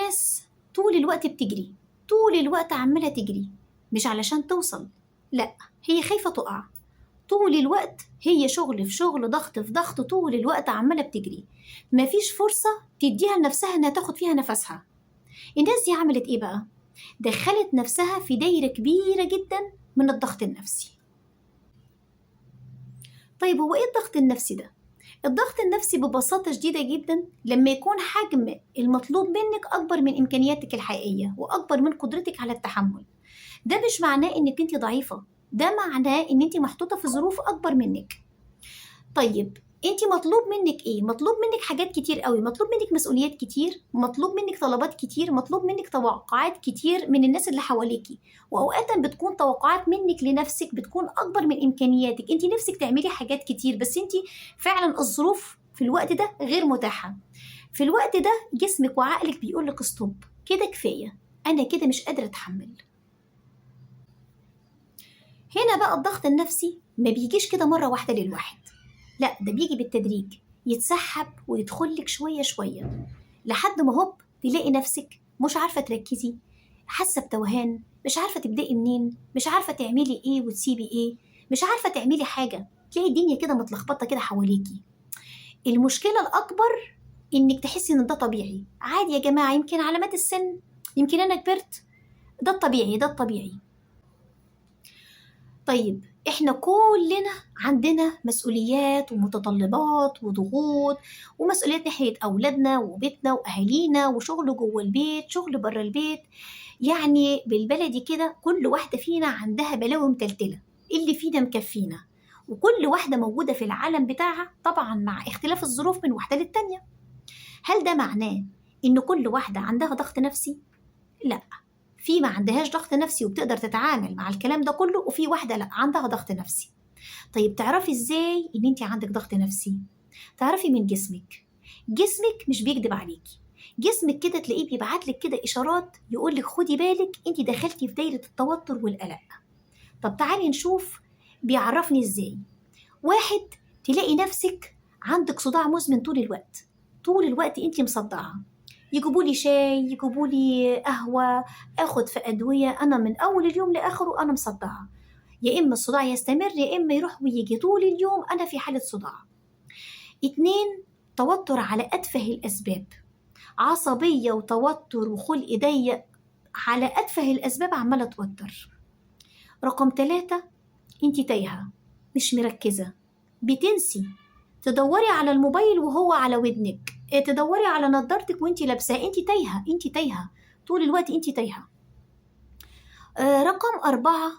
ناس طول الوقت بتجري، طول الوقت عمالة تجري، مش علشان توصل، لا، هي خايفة تقع. طول الوقت هي شغل في شغل، ضغط في ضغط، طول الوقت عمالة بتجري، مفيش فرصة تديها لنفسها انها تاخد فيها نفسها. الناس دي عملت ايه بقى؟ دخلت نفسها في دايرة كبيرة جدا من الضغط النفسي. طيب هو ايه الضغط النفسي ده؟ الضغط النفسي ببساطة شديدة جدا لما يكون حجم المطلوب منك أكبر من إمكانياتك الحقيقية وأكبر من قدرتك على التحمل. ده مش معناه إنك أنت ضعيفة، ده معناه إن أنت محطوطة في ظروف أكبر منك. طيب انت مطلوب منك ايه؟ مطلوب منك حاجات كتير قوي، مطلوب منك مسؤوليات كتير، مطلوب منك طلبات كتير، مطلوب منك توقعات كتير من الناس اللي حواليكي، واوقات بتكون توقعات منك لنفسك بتكون اكبر من امكانياتك. انت نفسك تعملي حاجات كتير بس انت فعلا الظروف في الوقت ده غير متاحة. في الوقت ده جسمك وعقلك بيقول لك ستوب، كده كفاية، انا كده مش قادرة اتحمل. هنا بقى الضغط النفسي ما بيجيش كده مرة واحدة للواحد، لا، ده بيجي بالتدريج، يتسحب ويدخلك شوية شوية لحد ما هوب تلاقي نفسك مش عارفة تركزي، حاسة بتوهان، مش عارفة تبدأي منين، مش عارفة تعملي ايه وتسيبي ايه، مش عارفة تعملي حاجة، تلاقي الدنيا كده متلخبطة كده حواليكي. المشكلة الأكبر إنك تحسي إن ده طبيعي، عادي يا جماعة، يمكن علامات السن، يمكن أنا كبرت، ده الطبيعي، ده الطبيعي. طيب احنا كلنا عندنا مسؤوليات ومتطلبات وضغوط، ومسؤوليات ناحية أولادنا وبيتنا وأهالينا وشغل جوه البيت، شغل بره البيت. يعني بالبلدي كده كل واحدة فينا عندها بلاوي متلتلة، اللي فينا مكفينا، وكل واحدة موجودة في العالم بتاعها طبعا مع اختلاف الظروف من واحدة للتانية. هل ده معناه إن كل واحدة عندها ضغط نفسي؟ لا، في ما عندهاش ضغط نفسي وبتقدر تتعامل مع الكلام ده كله، وفي واحدة لا عندها ضغط نفسي. طيب تعرفي ازاي ان انت عندك ضغط نفسي؟ تعرفي من جسمك. جسمك مش بيكذب عليكي، جسمك كده تلاقيه بيبعتلك كده اشارات يقولك خدي بالك انت دخلتي في دايرة التوتر والقلق. طب تعالي نشوف بيعرفني ازاي. واحد، تلاقي نفسك عندك صداع مزمن طول الوقت، طول الوقت انت مصدعة، يجيبولي شاي، يجيبولي قهوة، اخد في ادوية، انا من اول اليوم لاخره انا مصدعة، يا اما الصداع يستمر يا اما يروح ويجي، طول اليوم انا في حالة صداع. اتنين، توتر على اتفه الاسباب، عصبية وتوتر وخلق ضيق على اتفه الاسباب، عمالة توتر. رقم تلاتة، انت تايهة، مش مركزة، بتنسي، تدوري على الموبايل وهو على ودنك، تدوري على نظارتك وانت لابساه، انت تايهة، انت تايهة، طول الوقت انت تايهة. رقم أربعة،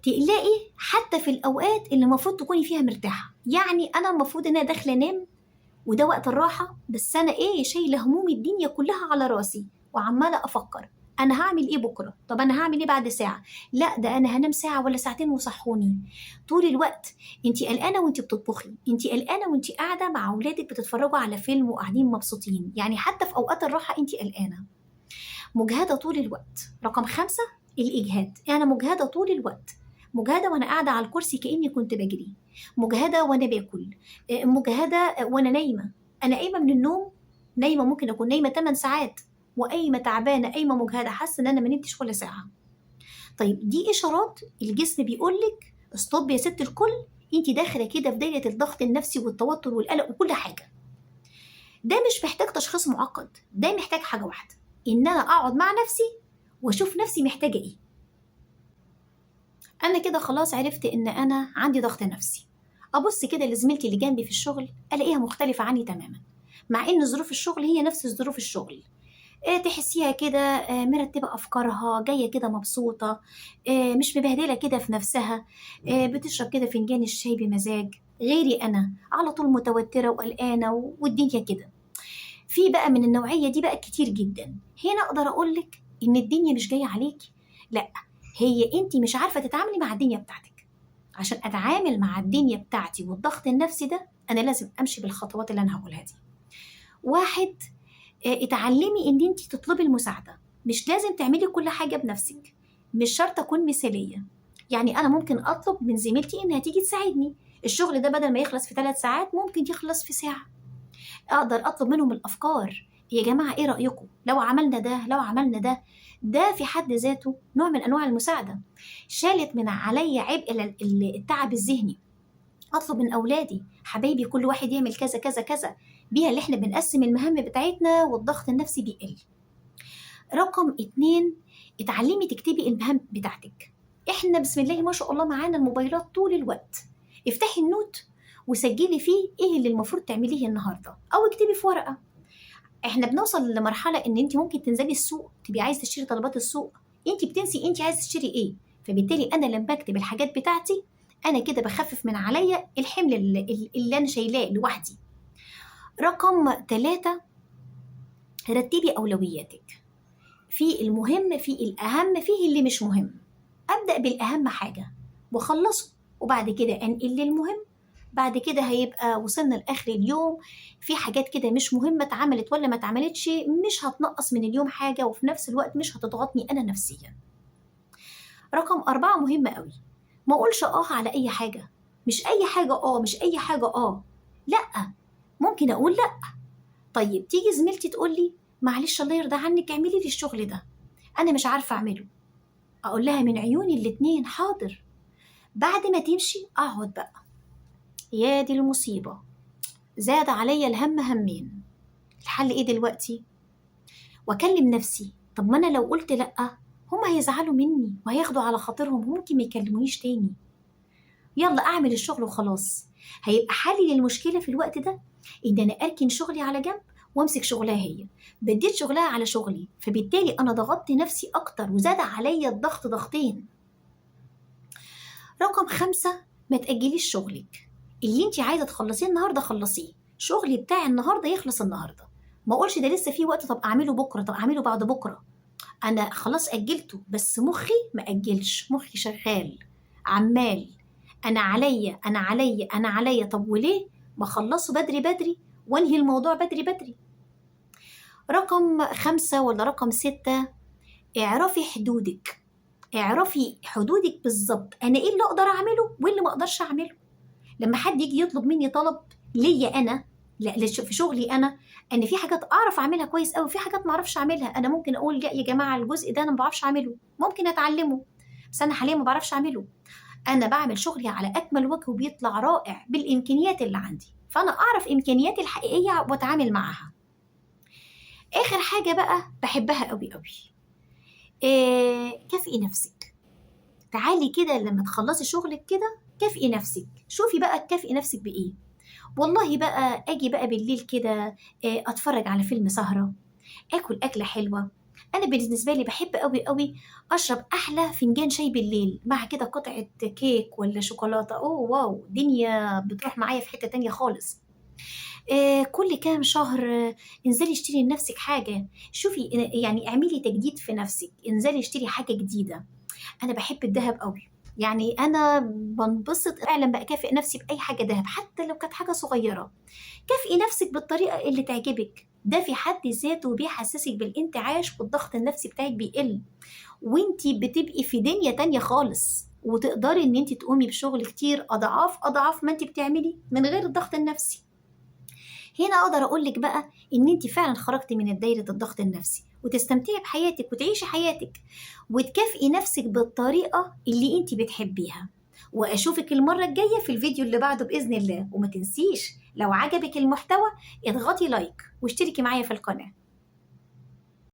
تقلقي حتى في الأوقات اللي المفروض تكوني فيها مرتاحة. يعني أنا المفروض إن أنا داخلة أنام وده وقت الراحة، بس أنا شايلة هموم الدنيا كلها على راسي وعمالة أفكر أنا هعمل إيه بكرة، طب أنا هعمل إيه بعد ساعة، لا ده أنا هنام ساعة ولا ساعتين وصحوني. طول الوقت أنت قلقانة وأنت بتطبخي، أنت قلقانة وأنت قاعدة مع أولادك بتتفرجوا على فيلم وقاعدين مبسوطين، يعني حتى في أوقات الراحة أنت قلقانة، مجهدة طول الوقت. رقم خمسة، الإجهاد، أنا مجهدة طول الوقت، مجهدة وأنا قاعدة على الكرسي كأني كنت بجري، مجهدة وأنا باكل، مجهدة وأنا نايمة، أنا قايمة من النوم، نايمة ممكن أكون نايمة 8 ساعات وقايمة تعبانة، قايمة مجهدة، حاسة إن أنا ما نمتش ولا ساعة. طيب دي إشارات الجسم بيقولك ستوب يا ست الكل، أنت داخلة كده في دايرة الضغط النفسي والتوتر والقلق وكل حاجة. ده مش محتاج تشخيص معقد، ده محتاج حاجة واحدة، إن أنا أقعد مع نفسي وأشوف نفسي محتاجة إيه. أنا كده خلاص عرفت إن أنا عندي ضغط نفسي، أبص كده لزميلتي اللي جنبي في الشغل ألاقيها مختلفة عني تماما، مع إن ظروف الشغل هي نفس ظروف الشغل. تحسيها كده مرتبة أفكارها، جاية كده مبسوطة، مش مبهدلة كده في نفسها، بتشرب كده فنجان الشاي بمزاج. غيري أنا على طول متوترة وقلقانة والدنيا كده. في بقى من النوعية دي بقى كتير جدا. هنا أقدر أقولك إن الدنيا مش جاية عليكي، لأ، هي أنت مش عارفة تتعاملي مع الدنيا بتاعتك. عشان أتعامل مع الدنيا بتاعتي والضغط النفسي ده أنا لازم أمشي بالخطوات اللي أنا هقولها دي. واحد، اتعلمي إن أنت تطلبي المساعدة، مش لازم تعملي كل حاجة بنفسك، مش شرط أكون مثالية. يعني أنا ممكن أطلب من زميلتي إنها تيجي تساعدني، الشغل ده بدل ما يخلص في 3 ساعات ممكن يخلص في ساعة. أقدر أطلب منهم الأفكار، يا جماعة إيه رأيكم لو عملنا ده، لو عملنا ده؟ ده في حد ذاته نوع من أنواع المساعدة، شالت من عليا عبء التعب الذهني. أطلب من أولادي حبايبي كل واحد يعمل كذا كذا كذا، بيها اللي إحنا بنقسم المهام بتاعتنا والضغط النفسي بيقل. رقم 2، اتعلمي تكتبي المهام بتاعتك. إحنا بسم الله ما شاء الله معانا الموبايلات طول الوقت، افتحي النوت وسجلي فيه إيه اللي المفروض تعمليه النهاردة، أو اكتبي في ورقة. احنا بنوصل لمرحله ان انت ممكن تنزلي السوق تبقي عايزه تشتري طلبات السوق، انت بتنسي انت عايزه تشتري ايه. فبالتالي انا لما بكتب الحاجات بتاعتي انا كده بخفف من عليا الحمل اللي انا شايلاه لوحدي. رقم 3، رتبي اولوياتك، في المهم، في الاهم، فيه اللي مش مهم. ابدا بالاهم حاجه واخلصه، وبعد كده انقل للمهم. بعد كده هيبقى وصلنا لاخر اليوم، في حاجات كده مش مهمه اتعملت ولا ما اتعملتش مش هتنقص من اليوم حاجه، وفي نفس الوقت مش هتضغطني انا نفسيا. رقم 4 مهمه قوي، ما اقولش على اي حاجه. مش اي حاجه مش اي حاجه لا، ممكن اقول لا. طيب تيجي زميلتي تقول لي معلش الله يرضى عنك اعملي لي الشغل ده، انا مش عارفه اعمله. اقول لها من عيوني الاتنين حاضر. بعد ما تمشي اقعد بقى، يا دي المصيبه، زاد عليا الهم همين، الحل ايه دلوقتي؟ واكلم نفسي، طب ما انا لو قلت لا هم هيزعلوا مني وهياخدوا على خاطرهم وممكن ما يكلمونيش تاني. يلا اعمل الشغل وخلاص. هيبقى حلي للمشكله في الوقت ده ان انا اركن شغلي على جنب وامسك شغلها هي، بديت شغلها على شغلي، فبالتالي انا ضغطت نفسي اكتر وزاد عليا الضغط ضغطين. رقم 5، ما تأجليش شغلك، اللي انت عايزه تخلصيه النهارده خلصيه، شغلي بتاع النهارده يخلص النهارده. ما اقولش ده لسه في وقت، طب اعمله بكره، طب اعمله بعد بكره. انا خلاص اجلته، بس مخي ما اجلش، مخي شغال عمال، انا عليا انا عليا انا عليا. طب وليه ما اخلصه بدري بدري وانهي الموضوع بدري بدري؟ رقم 5 ولا رقم 6، اعرفي حدودك. اعرفي حدودك بالظبط، انا ايه اللي اقدر اعمله وايه اللي ما اقدرش اعمله. لما حد يجي يطلب مني طلب ليا انا، لا في شغلي انا، ان في حاجات اعرف اعملها كويس قوي، في حاجات ما اعرفش اعملها. انا ممكن اقول لا يا جماعه الجزء ده انا ما بعرفش اعمله، ممكن اتعلمه، بس انا حاليا ما بعرفش اعمله. انا بعمل شغلي على اكمل وجه وبيطلع رائع بالامكانيات اللي عندي، فانا اعرف امكانياتي الحقيقيه واتعامل معاها. اخر حاجه بقى بحبها قوي قوي، كافئي نفسك. تعالي كده لما تخلصي شغلك كده كافئي نفسك، شوفي بقى تكافئي نفسك بايه. والله بقى اجي بقى بالليل كده اتفرج على فيلم سهرة، اكل اكلة حلوة. انا بالنسبة لي بحب قوي قوي اشرب احلى فنجان شاي بالليل مع كده قطعة كيك ولا شوكولاتة، اوه واو، دنيا بتروح معايا في حتة تانية خالص. كل كام شهر انزلي اشتري لنفسك حاجة، شوفي يعني اعملي تجديد في نفسك، انزلي اشتري حاجة جديدة. انا بحب الذهب قوي، يعني انا بنبسط فعلا بكافئ نفسي باي حاجه ذهب حتى لو كانت حاجه صغيره. كافئي نفسك بالطريقه اللي تعجبك، ده في حد ذاته بيحسسك بالانتعاش والضغط النفسي بتاعك بيقل، وانتي بتبقي في دنيا تانية خالص، وتقدري ان انتي تقومي بشغل كتير اضعاف اضعاف ما انتي بتعملي من غير الضغط النفسي. هنا اقدر اقولك بقى ان انت فعلا خرجتي من دايره الضغط النفسي، وتستمتعي بحياتك وتعيشي حياتك وتكافئي نفسك بالطريقه اللي انت بتحبيها. واشوفك المره الجايه في الفيديو اللي بعده باذن الله. وما تنسيش لو عجبك المحتوى اضغطي لايك واشتركي معايا في القناه.